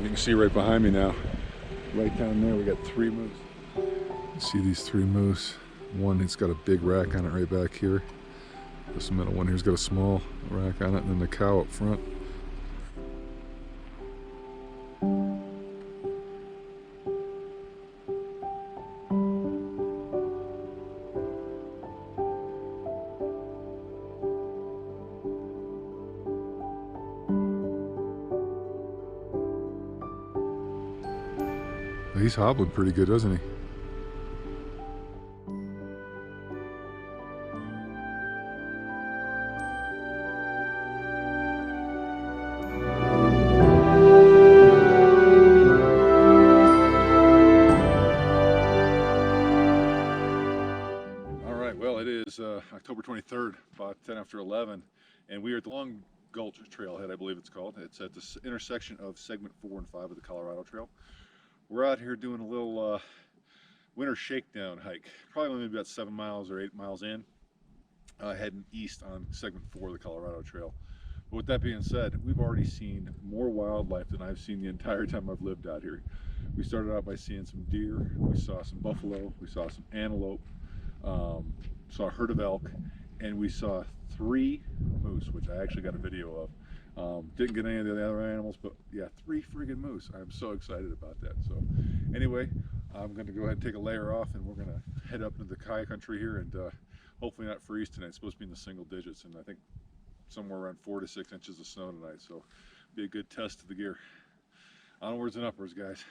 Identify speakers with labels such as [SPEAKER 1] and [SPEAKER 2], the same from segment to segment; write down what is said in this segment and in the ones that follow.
[SPEAKER 1] You can see right behind me now, right down there, we got 3 moose. You see these 3 moose. One, it's got a big rack on it right back here. This middle one here's got a small rack on it, and then the cow up front. He's hobbling pretty good, doesn't he? All right, well, it is October 23rd, about 10 after 11, and we are at the Long Gulch trailhead, I believe it's called. It's at the intersection of segment 4 and 5 of the Colorado Trail. We're out here doing a little winter shakedown hike, probably only about 7 miles or 8 miles in, heading east on segment 4 of the Colorado Trail. But with that being said, we've already seen more wildlife than I've seen the entire time I've lived out here. We started out by seeing some deer, we saw some buffalo, we saw some antelope, saw a herd of elk, and we saw 3 moose, which I actually got a video of. Didn't get any of the other animals, but yeah, 3 friggin' moose. I'm so excited about that. So anyway, I'm going to go ahead and take a layer off, and we're going to head up into the high country here, and hopefully not freeze tonight. It's supposed to be in the single digits, and I think somewhere around 4 to 6 inches of snow tonight. So be a good test of the gear. Onwards and upwards, guys.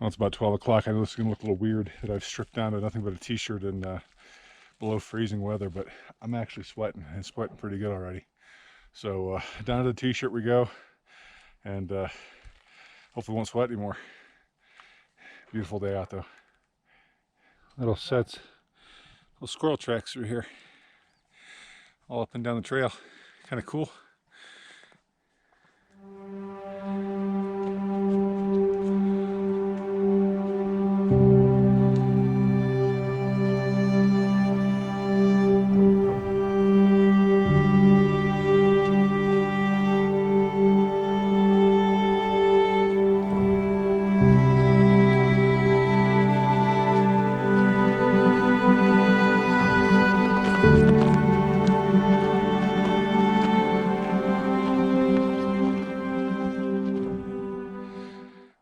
[SPEAKER 1] Well, it's about 12 o'clock. I know this is going to look a little weird that I've stripped down to nothing but a t-shirt in below freezing weather, but I'm actually sweating, and sweating pretty good already. So down to the t-shirt we go, and hopefully won't sweat anymore. Beautiful day out though. Little sets, little squirrel tracks through here, all up and down the trail. Kind of cool.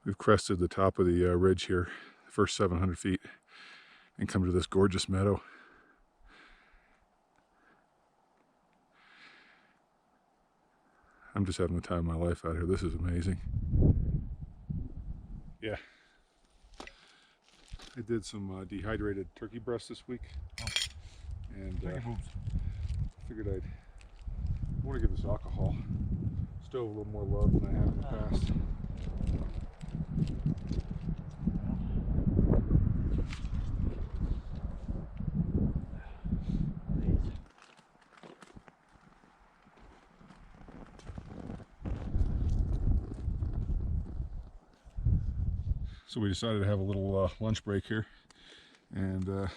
[SPEAKER 1] We've crested the top of the ridge here, the first 700 feet, and come to this gorgeous meadow. I'm just having the time of my life out here. This is amazing. Yeah. I did some dehydrated turkey breast this week, and figured I want to give this alcohol stove a little more love than I have in the past. So we decided to have a little lunch break here, and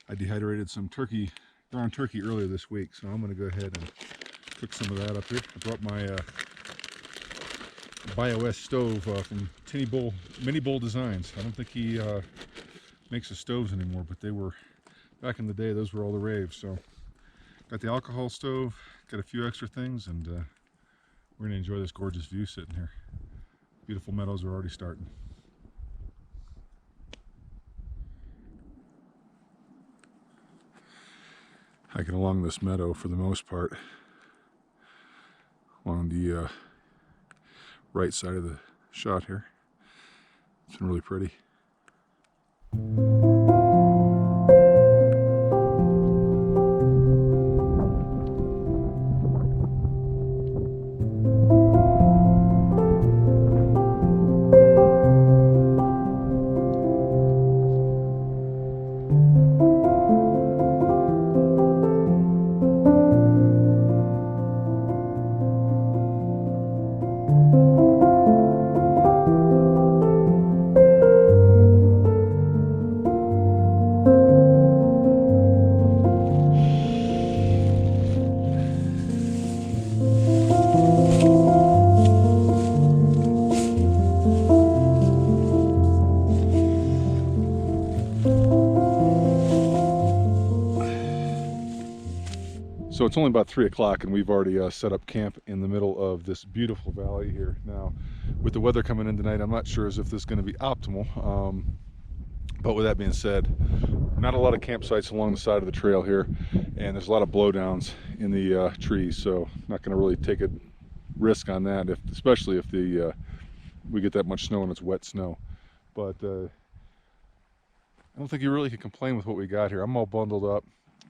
[SPEAKER 1] I dehydrated some turkey, ground turkey earlier this week, so I'm going to go ahead and cook some of that up here. I brought my BioS stove from Mini Bowl Designs. I don't think he makes the stoves anymore, but they were, back in the day, those were all the rave. So got the alcohol stove, got a few extra things, and we're going to enjoy this gorgeous view sitting here. Beautiful meadows are already starting. hiking along this meadow for the most part, along the right side of the shot here. It's been really pretty. So it's only about 3 o'clock and we've already set up camp in the middle of this beautiful valley here. Now, with the weather coming in tonight, I'm not sure as if this is going to be optimal. But with that being said, not a lot of campsites along the side of the trail here, and there's a lot of blowdowns in the trees, so not going to really take a risk on that, especially if we get that much snow and it's wet snow. But I don't think you really can complain with what we got here. I'm all bundled up.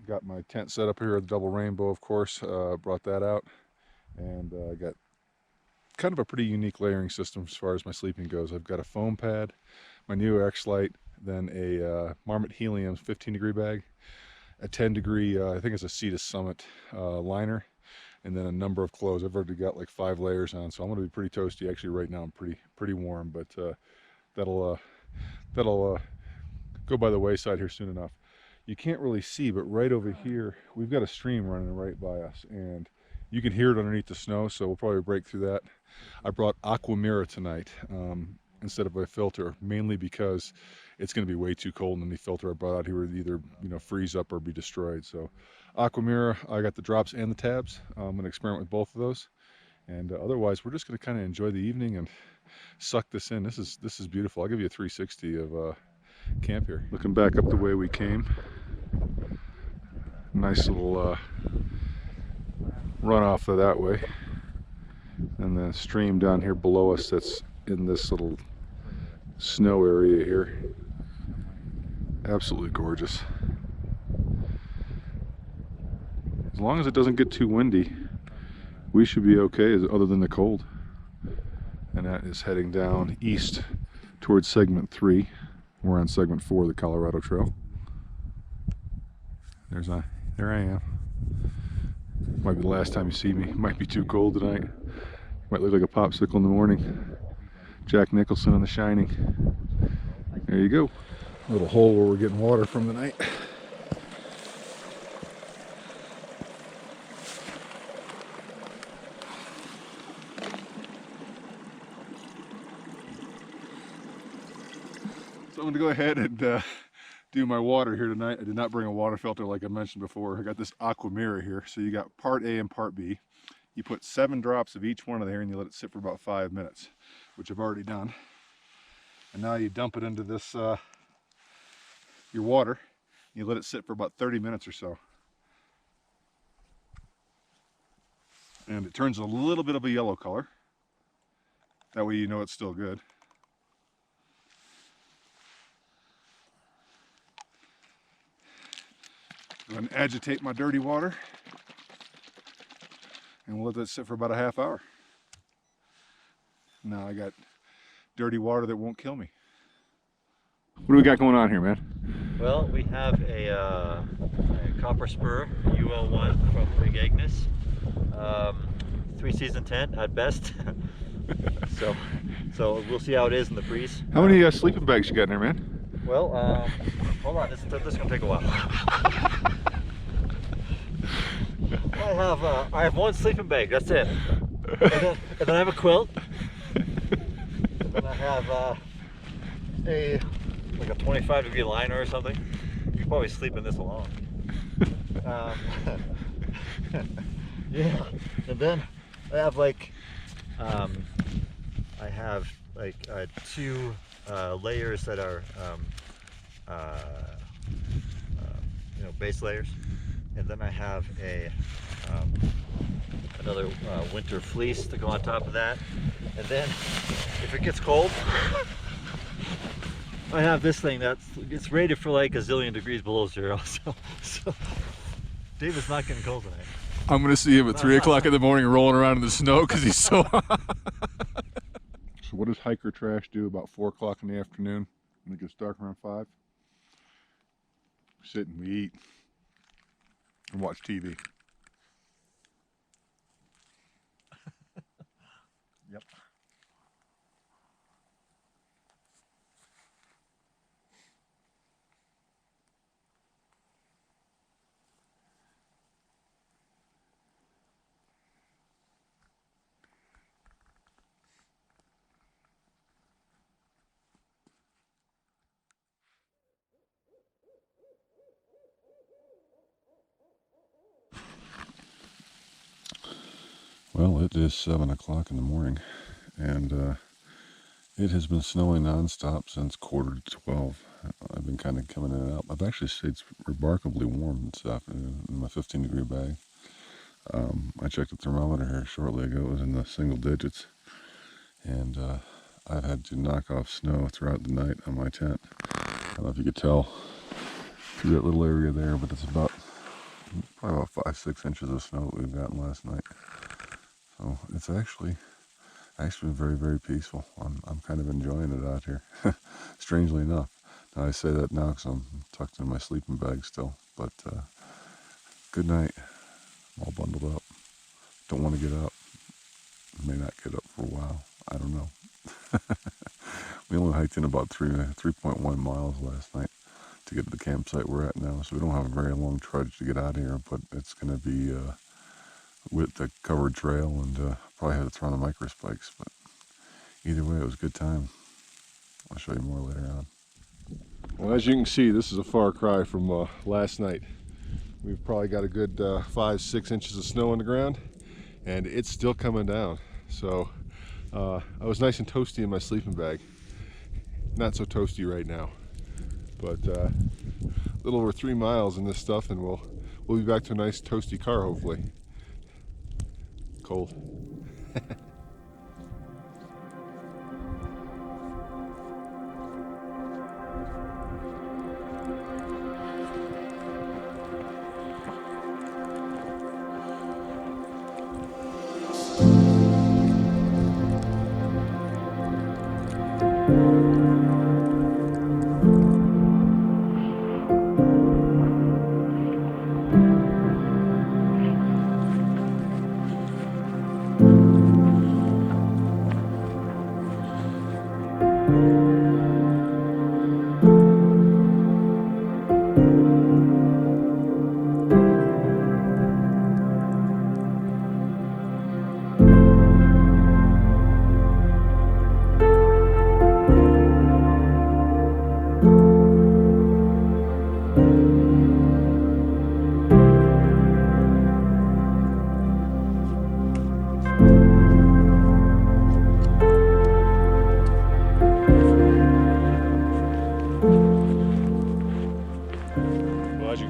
[SPEAKER 1] Got my tent set up here, the double rainbow, of course, brought that out, and I got kind of a pretty unique layering system as far as my sleeping goes. I've got a foam pad, my Neo X Light, then a Marmot Helium 15-degree bag, a 10-degree, I think it's a Sea to Summit liner, and then a number of clothes. I've already got like 5 layers on, so I'm going to be pretty toasty. Actually, right now I'm pretty warm, but that'll go by the wayside here soon enough. You can't really see, but right over here, we've got a stream running right by us, and you can hear it underneath the snow, so we'll probably break through that. I brought Aquamira tonight instead of a filter, mainly because it's going to be way too cold, and the filter I brought out here would either freeze up or be destroyed. So Aquamira, I got the drops and the tabs. I'm going to experiment with both of those, and otherwise we're just going to kind of enjoy the evening and suck this in. This is beautiful. I'll give you a 360 of camp here. Looking back up the way we came, nice little run off of that way, and the stream down here below us that's in this little snow area here. Absolutely gorgeous. As long as it doesn't get too windy, we should be okay, other than the cold. And that is heading down east towards segment 3. We're on segment 4 of the Colorado Trail. There I am. Might be the last time you see me. Might be too cold tonight. Might look like a popsicle in the morning. Jack Nicholson on The Shining. There you go. A little hole where we're getting water from tonight. So I'm going to go ahead and do my water here tonight. I did not bring a water filter like I mentioned before. I got this Aquamira here. So you got part A and part B. You put 7 drops of each one of there and you let it sit for about 5 minutes, which I've already done. And now you dump it into this, your water. You let it sit for about 30 minutes or so. And it turns a little bit of a yellow color. That way you know it's still good. Go ahead and agitate my dirty water, and we'll let that sit for about a half hour. Now I got dirty water that won't kill me. What do we got going on here, man?
[SPEAKER 2] Well, we have a copper spur UL1 from Big Agnes. 3-season tent at best. so we'll see how it is in the breeze.
[SPEAKER 1] How many sleeping bags you got in there, man?
[SPEAKER 2] Well, hold on, this is gonna take a while. I have 1 sleeping bag. That's it. And then I have a quilt. And then I have a 25-degree liner or something. You can probably sleep in this alone. Yeah. And then I have like 2 layers that are base layers. and then I have a another winter fleece to go on top of that. And then if it gets cold, I have this thing it's rated for like a zillion degrees below zero. So David's not getting cold tonight.
[SPEAKER 1] I'm gonna see him at 3 o'clock in the morning rolling around in the snow because he's so hot. So what does hiker trash do about 4 o'clock in the afternoon when it gets dark around 5? We sit and we eat and watch TV.
[SPEAKER 2] Yep.
[SPEAKER 1] Well, it is 7 o'clock in the morning, and it has been snowing nonstop since 11:45. I've been kind of coming in and out. I've actually stayed remarkably warm this afternoon in my 15-degree bag. I checked the thermometer here shortly ago. It was in the single digits, and I've had to knock off snow throughout the night on my tent. I don't know if you could tell through that little area there, but it's probably about 5-6 inches of snow that we've gotten last night. So it's actually been very, very peaceful. I'm kind of enjoying it out here, strangely enough. Now I say that now because I'm tucked in my sleeping bag still, but good night. I'm all bundled up. Don't want to get up. May not get up for a while. I don't know. We only hiked in about 3.1 miles last night to get to the campsite we're at now, so we don't have a very long trudge to get out of here, but it's going to be with the covered trail, and probably had to throw on the micro spikes, but either way, it was a good time. I'll show you more later on. Well, as you can see, this is a far cry from last night. We've probably got a good 5-6 inches of snow on the ground, and it's still coming down. So I was nice and toasty in my sleeping bag. Not so toasty right now, but a little over 3 miles in this stuff, and we'll be back to a nice toasty car, hopefully. Cold.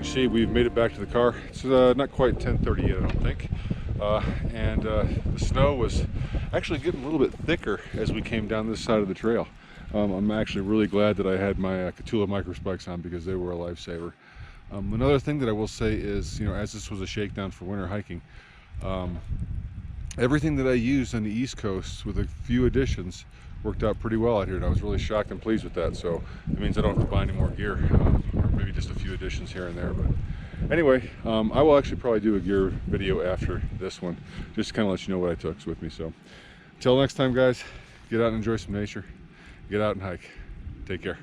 [SPEAKER 1] See, we've made it back to the car. It's not quite 10:30 yet, I don't think. And the snow was actually getting a little bit thicker as we came down this side of the trail. I'm actually really glad that I had my Catula micro spikes on because they were a lifesaver. Another thing that I will say is, you know, as this was a shakedown for winter hiking, everything that I used on the East Coast with a few additions worked out pretty well out here, and I was really shocked and pleased with that. So it means I don't have to buy any more gear, or maybe just a few additions here and there. But anyway, I will actually probably do a gear video after this one, just to kind of let you know what I took with me. So until next time, guys, get out and enjoy some nature, get out and hike. Take care.